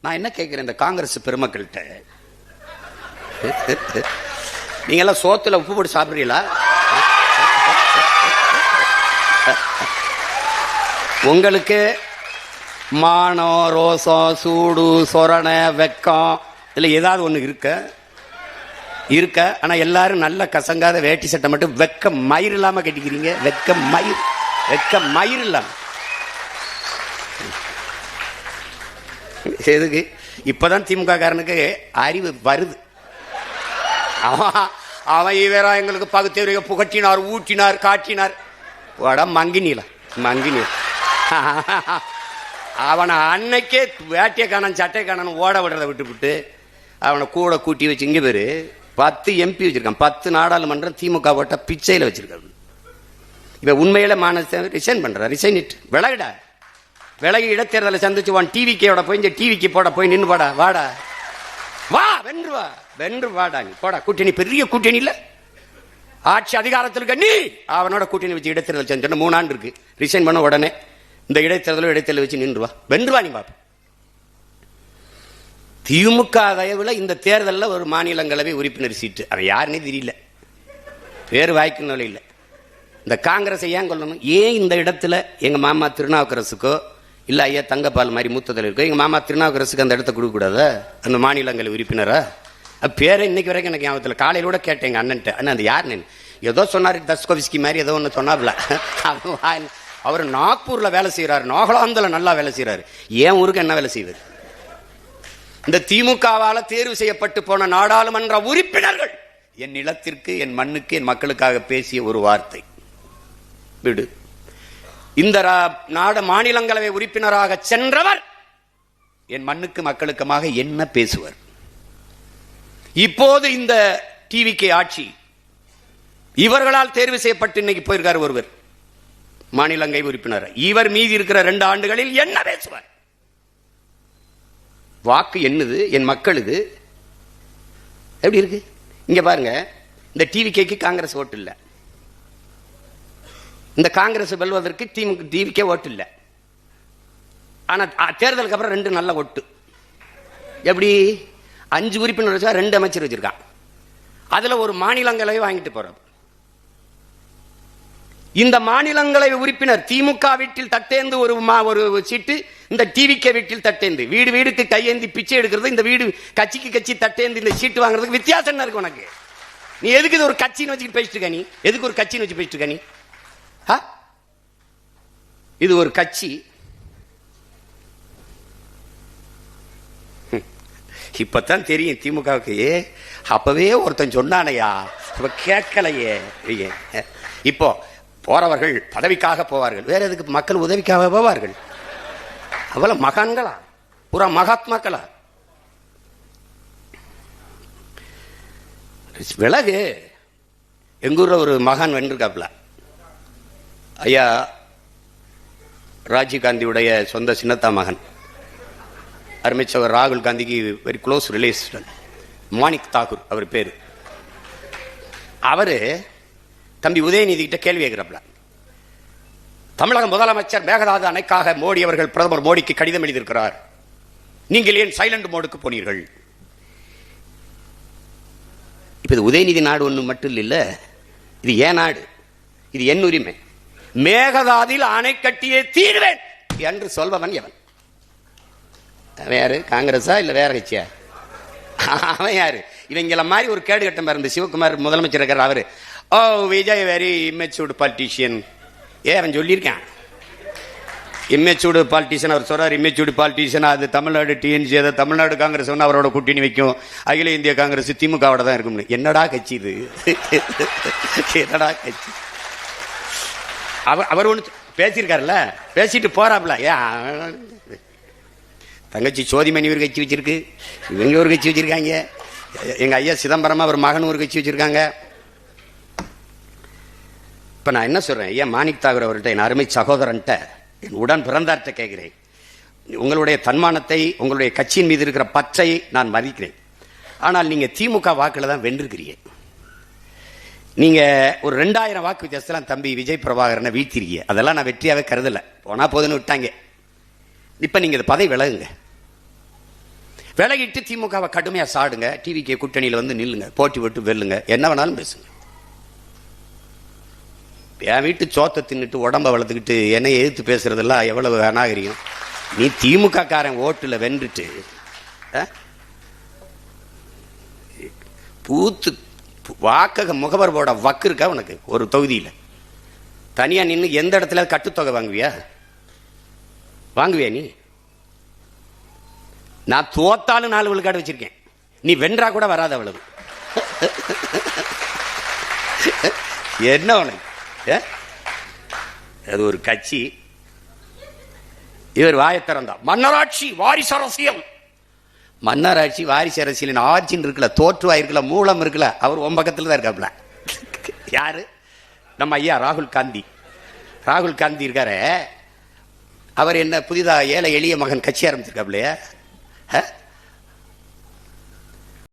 நான் என்ன கேட்கிறேன் இந்த காங்கிரஸ் பெருமக்கள்கிட்ட, நீங்க எல்லாம் சோத்துல உப்பு போட்டு சாப்பிடுறீங்களா? உங்களுக்கு மானம், ரோசம், சூடு, சொரணை, வெக்கம் இல்ல ஏதாவது ஒண்ணு இருக்க. ஆனா எல்லாரும் நல்ல கசங்காத வேட்டி சட்டை மட்டும் வெக்க மயிர் இல்லாம கட்டிக்கிறீங்க. வெக்க மயிர் இல்லாம எதுக்கு? இப்பதான் திமுக காரனுக்கு அறிவு வருது. அவன் இவரா எங்களுக்கு பகுத்தறிவு புகட்டினார், ஊட்டினார், காட்டினார். மங்கினீல அவனை அன்னைக்கே வேட்டியை காணன் சட்டை காணன் ஓட விடுறதை விட்டு அவனை கூட கூட்டி வச்சு இங்க பேரு 10 MP வச்சிருக்கான். 10 நாடாளுமன்றம் திமுக போட்ட பிச்சையில வச்சிருக்காரு. இப்ப உண்மையில மானத்தை ரிசைன் பண்ற, ரிசைன் இட் விலகி இடைத்தேர்தலை சந்திச்சு டிவிக்கோட போய் இந்த டிவிக்கு போட போய் நின்று வாடா வா வென்று வாடா நீ போடா. கூட்டணி பெரிய கூட்டணி இல்ல, ஆட்சி அதிகாரத்தில் நீ அவனோட கூட்டணி வச்சு இடைத்தேர்தல் செஞ்சு 3 ஆண்டு இருக்கு. ரிசைன் பண்ண உடனே இந்த இடைத்தேர்தல் வச்சு நின்று வென்று வா நீ பாப்ப. திமுக தயவுல இந்த தேர்தலில் ஒரு மாநிலங்களவை உறுப்பினர் சீட்டு, அவன் யாருன்னே தெரியல, பேர் வாய்க்கு நிலை இல்லை. இந்த காங்கிரஸை ஏன் கொள்ளணும்? ஏன் இந்த இடத்துல எங்க மாமா திருநாவுக்கரசுக்கோ இல்ல ஐயா தங்கப்பால் மாதிரி மூத்த தலைவருக்கோ எங்க மாமா திருநாவுக்கரசுக்கு அந்த இடத்த கொடுக்க கூடாதா? அந்த மாநிலங்களவை உறுப்பினரா? பேரை இன்னைக்கு வரைக்கும் எனக்கு ஞாபகத்தில். காலையில கூட கேட்டேன் எங்க அண்ணன்ட்ட, அண்ணன் அந்த யாருன்னு ஏதோ சொன்னாரு, தஸ்கோவிஸ்கி மாதிரி ஏதோ ஒன்று சொன்னாப்ல. அவர் நாக்பூர்ல வேலை செய்யறாரு, நாகாலாந்துல நல்லா வேலை செய்யறாரு. ஏன் ஊருக்கு என்ன வேலை செய்வார்? இந்த திமுகவால தேர்வு செய்யப்பட்டு போன நாடாளுமன்ற உறுப்பினர்கள் என் நிலத்திற்கு, என் மண்ணுக்கு, என் மக்களுக்காக பேசிய ஒரு வார்த்தை விடு. இந்த மாநிலங்களவை உறுப்பினராக சென்றவர் என் மண்ணுக்கு மக்களுக்குமாக என்ன பேசுவார்? இப்போது இந்த டிவிக்கு ஆட்சி இவர்களால் தேர்வு செய்யப்பட்டு இன்னைக்கு போயிருக்காரு ஒருவர் மாநிலங்களவை உறுப்பினர். இவர் மீதி இருக்கிற 2 ஆண்டுகளில் என்ன பேசுவார்? வாக்கு என்னது? என் மக்களுது. எப்படி இருக்கு இங்க பாருங்க. இந்த டிவிக்கு காங்கிரஸ் ஓட்டு இல்ல, இந்த காங்கிரஸ் வெல்வதற்கு டிவிக்கே ஓட்டு இல்ல. ஆனா தேர்தலுக்கு அப்புறம் 2 நல்ல ஓட்டு. எப்படி? 5 உறுப்பினர் வச்சா 2 அமைச்சர் வச்சிருக்கான். அதுல ஒரு மாநிலங்களவை வாங்கிட்டு போற. இந்த மாநிலங்களவை உறுப்பினர் திமுக வீட்டில் தட்டேந்து ஒரு சீட்டு, இந்த டிவிக்கு வீட்டில் தட்டேந்து, வீடு வீடுக்கு கையேந்தி பிச்சை எடுக்கிறது, இந்த வீடு கட்சிக்கு கட்சி தட்டேந்து இந்த சீட்டு வாங்குறதுக்கு வித்தியாசம் என்ன இருக்கு உனக்கு? நீ எதுக்கு இது ஒரு கட்சின்னு வச்சுட்டு பேசிட்டு இருக்க? நீ எதுக்கு ஒரு கட்சின்னு வச்சு பேசிட்டு இருக்க? நீ இது ஒரு கட்சி. இப்பதான் தெரியும் திமுகவுக்கு. அப்பவே ஒருத்தன் சொன்னானையா, கேட்கலையே. இப்போ போறவர்கள் பதவிக்காக போவார்கள், வேற எதுக்கு? மக்கள் உதவிக்காக போவார்கள். அவ்வளவு மகான்களா? புறா மகாத்மாக்களா? விலகு. எங்க ஊர்ல ஒரு மகான் வென்றிருக்காப்ல, ஐயா ராஜீவ் காந்தியுடைய சொந்த சின்னத்தா மகன், அருமைச்சவர் ராகுல் காந்திக்கு very close relation, Manik Thakur அவர் பேரு. அவரு தம்பி உதயநிதி கிட்ட கேள்வி கேட்கிறாப்ல, தமிழக முதலமைச்சர் மேகதாது அணைக்காக மோடி அவர்கள் பிரதமர் மோடிக்கு கடிதம் எழுதியிருக்கிறார், நீங்கள் ஏன் சைலண்ட் மோடுக்கு போனீர்கள்? இப்ப இது உதயநிதி நாடு ஒண்ணு மட்டும் இல்ல, இது ஏன் நாடு, இது என் உரிமை. மேகதாதில் அணை கட்டியே தீர்வேன் என்று சொல்பவன் எவன்? யாரு? காங்கிரஸா இல்ல வேற கட்சியா? அவன் யாரு? இவங்கள மாதிரி ஒரு கேடு கட்டம் பாரு. சிவகுமார் முதலமைச்சர் இருக்கிற அவரு, ஓ விஜய் வெரி இம்மெச்சூர்டு பாலிட்டிஷியன். அவன் சொல்லியிருக்கான் இம்மெச்சூர்டு பாலிட்டிஷியன். அவர் சொல்றாரு இம்மெச்சூர்டு பாலிட்டிஷியன். அது தமிழ்நாடு டிஎன்சி, அதை தமிழ்நாடு காங்கிரஸ் அவரோட கூட்டணி வைக்கும், அகில இந்திய காங்கிரஸ் திமுகவோட தான் இருக்கும். என்னடா கட்சி இது? என்னடா கட்சி? அவர் ஒன்று பேசியிருக்காருல்ல, பேசிட்டு போறாப்ல. தங்கச்சி சோதிமணி ஒரு கட்சி வச்சிருக்கு, இவங்க ஒரு கட்சி வச்சிருக்காங்க, எங்க ஐயா சிதம்பரமா ஒரு மகன் ஒரு கட்சி வச்சிருக்காங்க. இப்ப நான் என்ன சொல்றேன், ஐயா மாணிக் தாகூர் அவர்கிட்ட, என் அருமை சகோதரன்ட்ட, என் உடன் பிறந்தார்ட்ட கேட்கிறேன், உங்களுடைய தன்மானத்தை, உங்களுடைய கட்சியின் மீது இருக்கிற பற்றை நான் மதிக்கிறேன். ஆனால் நீங்க திமுக வாக்குல தான் வென்றிருக்கிறீங்க. நீங்க ஒரு 2000 வாக்கு வித்தியாசத்துல தம்பி விஜய் பிரபாகரனை வீழ்த்திருக்கீங்க. அதெல்லாம் நான் வெற்றியாவே கருதல, போனா போதுன்னு விட்டாங்க. இப்ப நீங்க இந்த பதவி விலகுங்க. விலகிட்டு திமுகவை கடுமையா சாடுங்க, டிவிக்கு கூட்டணியில் வந்து நில்லுங்க, போட்டி விட்டு வெல்லுங்க, என்ன வேணாலும் பேசுங்க. என் வீட்டு சோத்தை தின்னுட்டு உடம்ப வளர்த்துக்கிட்டு என்னை எதிர்த்து பேசுறதெல்லாம் எவ்வளவு அநாகரிகம். நீ திமுக காரன் ஓட்டுல வென்றுட்டு பூத்து வாக்கக முகவர் போட வக்கு இருக்கா உனக்கு? ஒரு தொகுதியில் தனியா நின்று எந்த இடத்துல கட்டுத்தொகை வாங்குவியா? நீ? நான் தோத்தாலும் 4 விழுக்காடு வச்சிருக்கேன், நீ வென்றா கூட வராத அவ்வளவு. என்ன உனக்கு? அது ஒரு கட்சி. இவர் வாயை திறந்தா மன்னராட்சி வாரிசு அரசியல். மன்னராட்சி வாரிசு அரசியல் ஆட்சின்னு இருக்குல்ல, தோற்றுவா இருக்குல்ல, மூலம் இருக்குல்ல, அவர் உன் பக்கத்தில் தான் இருக்காப்ல. யாரு? நம்ம ஐயா ராகுல் காந்தி. ராகுல் காந்தி இருக்காரு, அவர் என்ன புதிதா ஏழை எளிய மகன் கட்சி ஆரம்பிச்சிருக்காப்லையா?